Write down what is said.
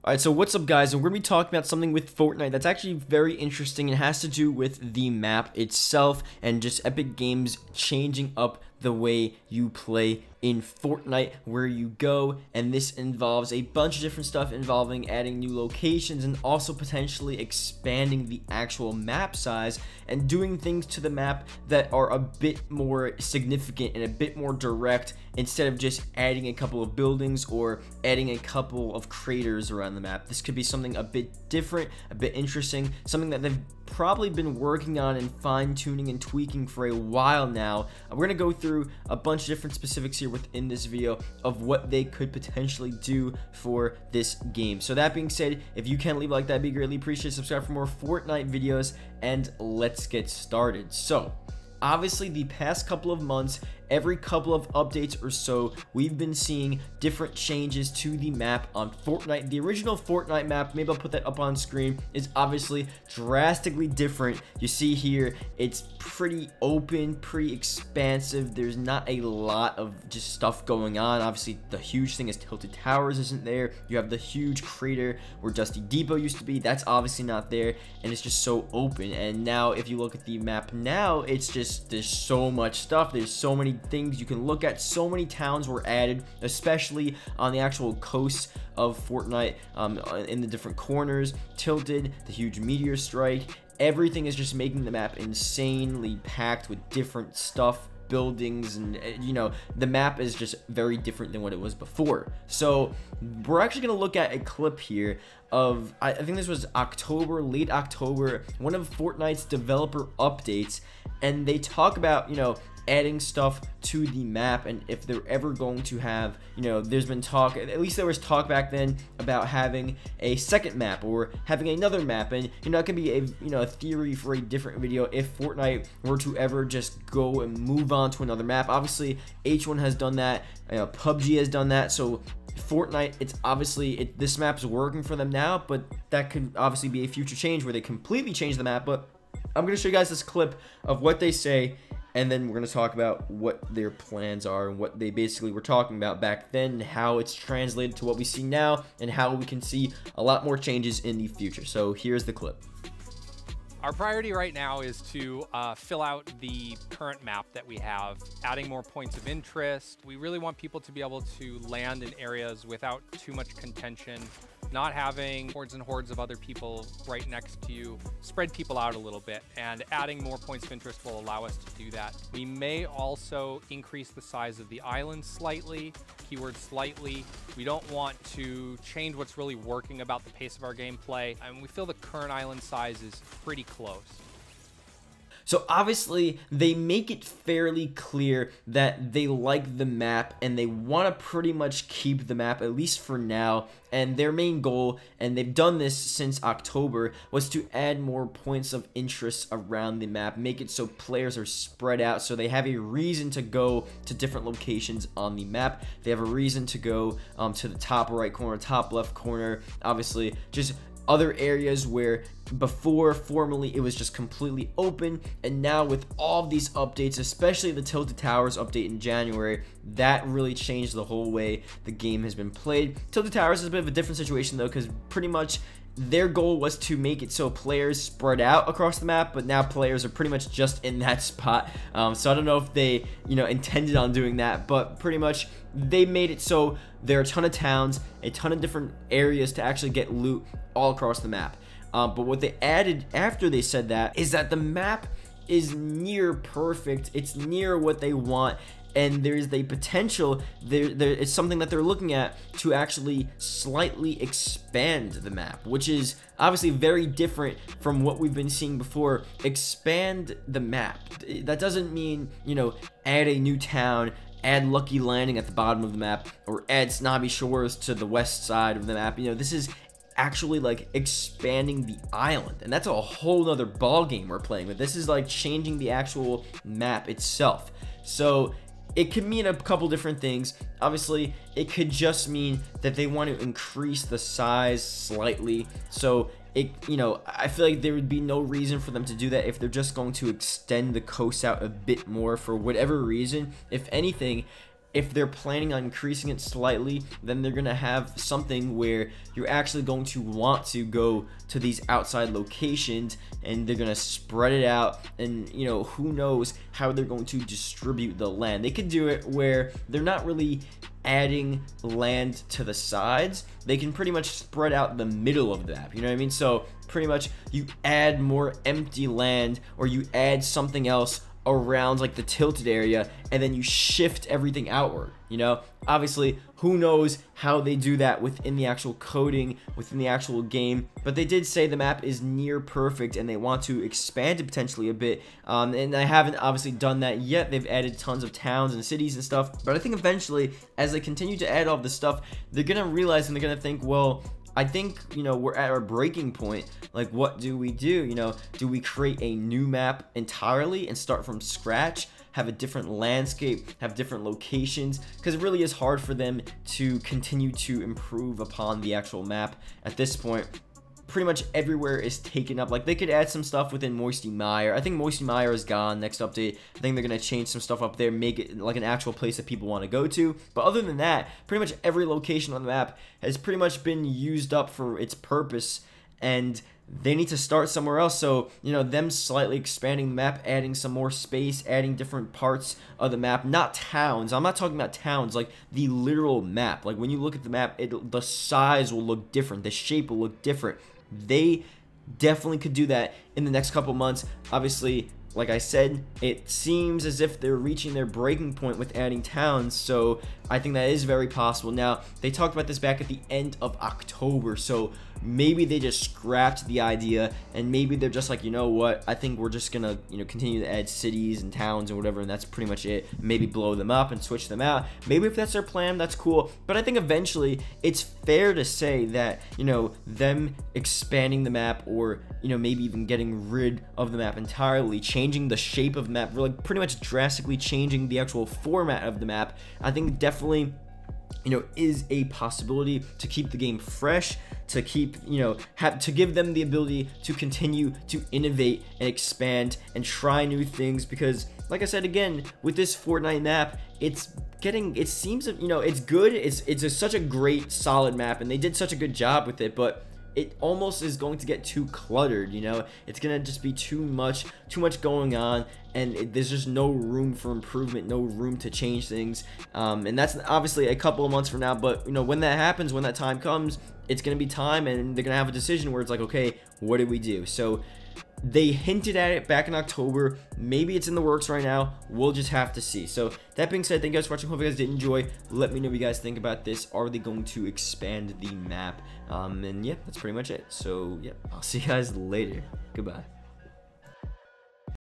Alright, so what's up guys, and we're going to be talking about something with Fortnite that's actually very interesting and has to do with the map itself and just Epic Games changing up the way you play in Fortnite, where you go, and this involves a bunch of different stuff involving adding new locations and also potentially expanding the actual map size and doing things to the map that are a bit more significant and a bit more direct instead of just adding a couple of buildings or adding a couple of craters around the map. This could be something a bit different, a bit interesting, something that they've probably been working on and fine-tuning and tweaking for a while now. We're gonna go through a bunch of different specifics here within this video of what they could potentially do for this game. So that being said, if you can leave a like, that'd be greatly appreciated. Subscribe for more Fortnite videos, and let's get started. So obviously the past couple of months, every couple of updates or so, we've been seeing different changes to the map on Fortnite. The original Fortnite map, maybe I'll put that up on screen, is obviously drastically different. You see here, it's pretty open, pretty expansive. There's not a lot of just stuff going on. Obviously, the huge thing is Tilted Towers isn't there. You have the huge crater where Dusty Depot used to be. That's obviously not there, and it's just so open. And now, if you look at the map now, it's just, there's so much stuff. There's so many things you can look at. So many towns were added, especially on the actual coasts of Fortnite, in the different corners. Tilted, the huge meteor strike, everything is just making the map insanely packed with different stuff, buildings, and you know, the map is just very different than what it was before. So we're actually going to look at a clip here of, I think this was October, late October, one of Fortnite's developer updates, and they talk about, you know, adding stuff to the map, and if they're ever going to have, you know, there's been talk, at least there was talk back then, about having a second map or having another map. And you know, it could be a, you know, a theory for a different video if Fortnite were to ever just go and move on to another map. Obviously H1 has done that, PUBG has done that, so Fortnite, it's obviously, this map's working for them now, but that could obviously be a future change where they completely change the map. But I'm going to show you guys this clip of what they say, and then we're going to talk about what their plans are and what they basically were talking about back then, how it's translated to what we see now, and how we can see a lot more changes in the future. So here's the clip. Our priority right now is to fill out the current map that we have, adding more points of interest. We really want people to be able to land in areas without too much contention, not having hordes and hordes of other people right next to you, spread people out a little bit, and adding more points of interest will allow us to do that. We may also increase the size of the island slightly, keyword slightly. We don't want to change what's really working about the pace of our gameplay, and we feel the current island size is pretty close. So obviously they make it fairly clear that they like the map and they want to pretty much keep the map, at least for now. And their main goal, and they've done this since October, was to add more points of interest around the map, make it so players are spread out, so they have a reason to go to different locations on the map. They have a reason to go to the top right corner, top left corner, obviously just other areas where before formerly it was just completely open. And now with all of these updates, especially the Tilted Towers update in January, that really changed the whole way the game has been played. Tilted Towers is a bit of a different situation though, because pretty much their goal was to make it so players spread out across the map, but now players are pretty much just in that spot. So I don't know if they, you know, intended on doing that, but pretty much they made it so there are a ton of towns, a ton of different areas to actually get loot all across the map. But what they added after they said that is that the map is near perfect. It's near what they want. And there's the potential, it's something that they're looking at to actually slightly expand the map, which is obviously very different from what we've been seeing before. Expand the map. That doesn't mean, you know, add a new town, add Lucky Landing at the bottom of the map, or add Snobby Shores to the west side of the map. You know, this is actually like expanding the island, and that's a whole nother ball game we're playing with. This is like changing the actual map itself. So it could mean a couple different things. Obviously, it could just mean that they want to increase the size slightly. So it, you know, I feel like there would be no reason for them to do that if they're just going to extend the coast out a bit more for whatever reason. If anything, if they're planning on increasing it slightly, then they're gonna have something where you're actually going to want to go to these outside locations, and they're gonna spread it out, and you know, who knows how they're going to distribute the land. They could do it where they're not really adding land to the sides. They can pretty much spread out the middle of the map, you know what I mean? So pretty much you add more empty land, or you add something else around like the tilted area, and then you shift everything outward, you know. Obviously, who knows how they do that within the actual coding, within the actual game, but they did say the map is near perfect and they want to expand it potentially a bit, and I haven't obviously done that yet. They've added tons of towns and cities and stuff, but I think eventually, as they continue to add all this stuff, they're gonna realize and they're gonna think, well, I think, you know, we're at our breaking point. Like, what do we do? You know, do we create a new map entirely and start from scratch, have a different landscape, have different locations? Because it really is hard for them to continue to improve upon the actual map at this point. Pretty much everywhere is taken up. Like, they could add some stuff within Moisty Mire. I think Moisty Mire is gone next update. I think they're going to change some stuff up there, make it like an actual place that people want to go to. But other than that, pretty much every location on the map has pretty much been used up for its purpose, and they need to start somewhere else. So, you know, them slightly expanding the map, adding some more space, adding different parts of the map, not towns. I'm not talking about towns, like the literal map. Like, when you look at the map, the size will look different, the shape will look different. They definitely could do that in the next couple months. Obviously, like I said, it seems as if they're reaching their breaking point with adding towns, so I think that is very possible. Now, they talked about this back at the end of October, so maybe they just scrapped the idea, and maybe they're just like, you know what, I think we're just gonna, you know, continue to add cities and towns and whatever, and that's pretty much it. Maybe blow them up and switch them out. Maybe if that's their plan, that's cool, but I think eventually it's fair to say that, you know, them expanding the map, or, you know, maybe even getting rid of the map entirely, changing the shape of the map, like pretty much drastically changing the actual format of the map, I think definitely, you know, is a possibility to keep the game fresh, to keep, you know, to give them the ability to continue to innovate and expand and try new things. Because like I said, again, with this Fortnite map, it seems, you know, it's good, it's such a great solid map, and they did such a good job with it, but it almost is going to get too cluttered, you know. It's gonna just be too much going on, and there's just no room for improvement, no room to change things, and that's obviously a couple of months from now. But you know, when that happens, when that time comes, it's gonna be time, and they're gonna have a decision where it's like, okay, what do we do? So they hinted at it back in October. Maybe it's in the works right now. We'll just have to see. So that being said, thank you guys for watching. Hope you guys did enjoy. Let me know what you guys think about this. Are they going to expand the map? And yeah, that's pretty much it. So yeah, I'll see you guys later. Goodbye.